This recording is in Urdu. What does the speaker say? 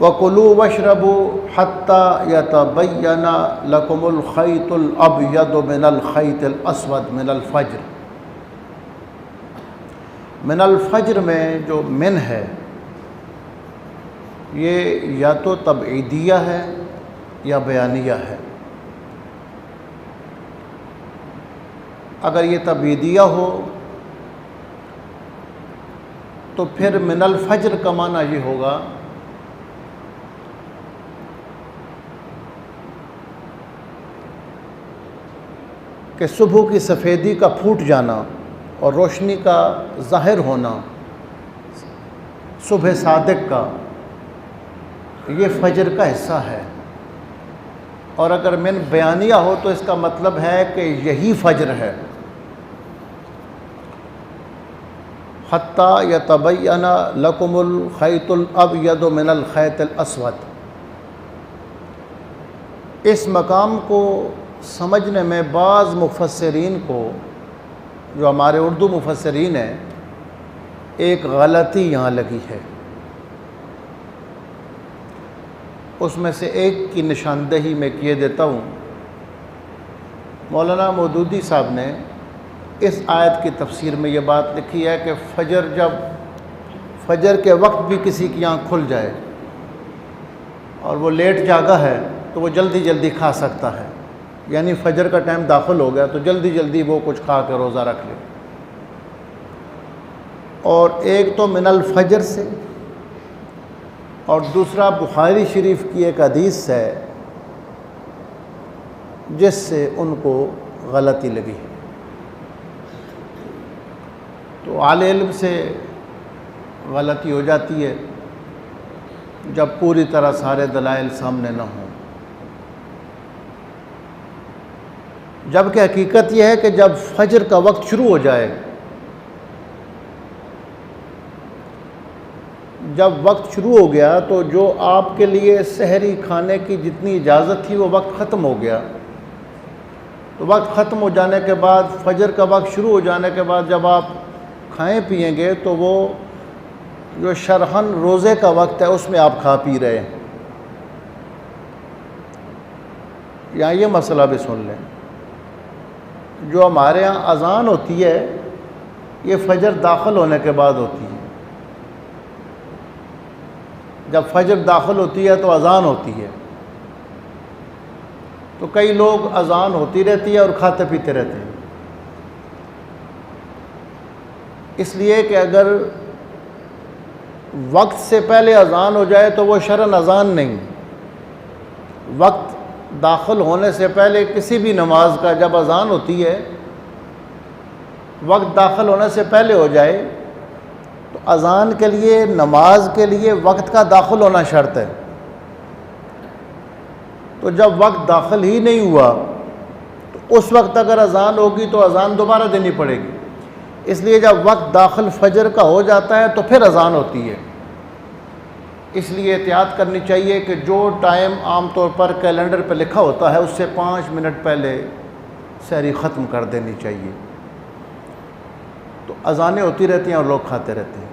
وَكُلُوا وَاشْرَبُوا حَتَّى يَتَبَيَّنَ لَكُمُ الْخَيْطُ الْأَبْيَضُ مِنَ الْخَيْطِ الْأَسْوَدِ مِنَ الْفَجْرِ۔ من الفجر میں جو من ہے یہ یا تو تبعیدیہ ہے یا بیانیہ ہے۔ اگر یہ تبعیدیہ ہو تو پھر من الفجر کا معنی یہ ہوگا کہ صبح کی سفیدی کا پھوٹ جانا اور روشنی کا ظاہر ہونا، صبح صادق کا، یہ فجر کا حصہ ہے۔ اور اگر من بیانیہ ہو تو اس کا مطلب ہے کہ یہی فجر ہے۔ حَتَّى يَتَبَيَّنَ لَكُمُ الْخَيْطُ الْأَبْيَضُ مِنَ الْخَيْطِ الْأَسْوَدِ۔ اس مقام کو سمجھنے میں بعض مفسرین کو، جو ہمارے اردو مفسرین ہیں، ایک غلطی یہاں لگی ہے۔ اس میں سے ایک کی نشاندہی میں کیے دیتا ہوں۔ مولانا مودودی صاحب نے اس آیت کی تفسیر میں یہ بات لکھی ہے کہ جب فجر کے وقت بھی کسی کی آنکھ کھل جائے اور وہ لیٹ جاگا ہے تو وہ جلدی جلدی کھا سکتا ہے، یعنی فجر کا ٹائم داخل ہو گیا تو جلدی جلدی وہ کچھ کھا کے روزہ رکھ لے۔ اور ایک تو من الفجر سے، اور دوسرا بخاری شریف کی ایک حدیث ہے جس سے ان کو غلطی لگی۔ تو اعلی علم سے غلطی ہو جاتی ہے جب پوری طرح سارے دلائل سامنے نہ ہوں، جبکہ حقیقت یہ ہے کہ جب فجر کا وقت شروع ہو جائے، جب وقت شروع ہو گیا تو جو آپ کے لیے سحری کھانے کی جتنی اجازت تھی وہ وقت ختم ہو گیا۔ تو وقت ختم ہو جانے کے بعد، فجر کا وقت شروع ہو جانے کے بعد جب آپ کھائیں پئیں گے تو وہ جو شرحن روزے کا وقت ہے اس میں آپ کھا پی رہے ہیں۔ یہاں یہ مسئلہ بھی سن لیں، جو ہمارے ہاں اذان ہوتی ہے یہ فجر داخل ہونے کے بعد ہوتی ہے۔ جب فجر داخل ہوتی ہے تو اذان ہوتی ہے، تو کئی لوگ اذان ہوتی رہتی ہے اور کھاتے پیتے رہتے ہیں، اس لیے کہ اگر وقت سے پہلے اذان ہو جائے تو وہ شرعاً اذان نہیں۔ وقت داخل ہونے سے پہلے کسی بھی نماز کا جب اذان ہوتی ہے، وقت داخل ہونے سے پہلے ہو جائے تو اذان کے لیے، نماز کے لیے وقت کا داخل ہونا شرط ہے۔ تو جب وقت داخل ہی نہیں ہوا تو اس وقت اگر اذان ہوگی تو اذان دوبارہ دینی پڑے گی۔ اس لیے جب وقت داخل فجر کا ہو جاتا ہے تو پھر اذان ہوتی ہے۔ اس لیے احتیاط کرنی چاہیے کہ جو ٹائم عام طور پر کیلنڈر پہ لکھا ہوتا ہے اس سے 5 منٹ پہلے سحری ختم کر دینی چاہیے۔ تو اذانیں ہوتی رہتی ہیں اور لوگ کھاتے رہتے ہیں۔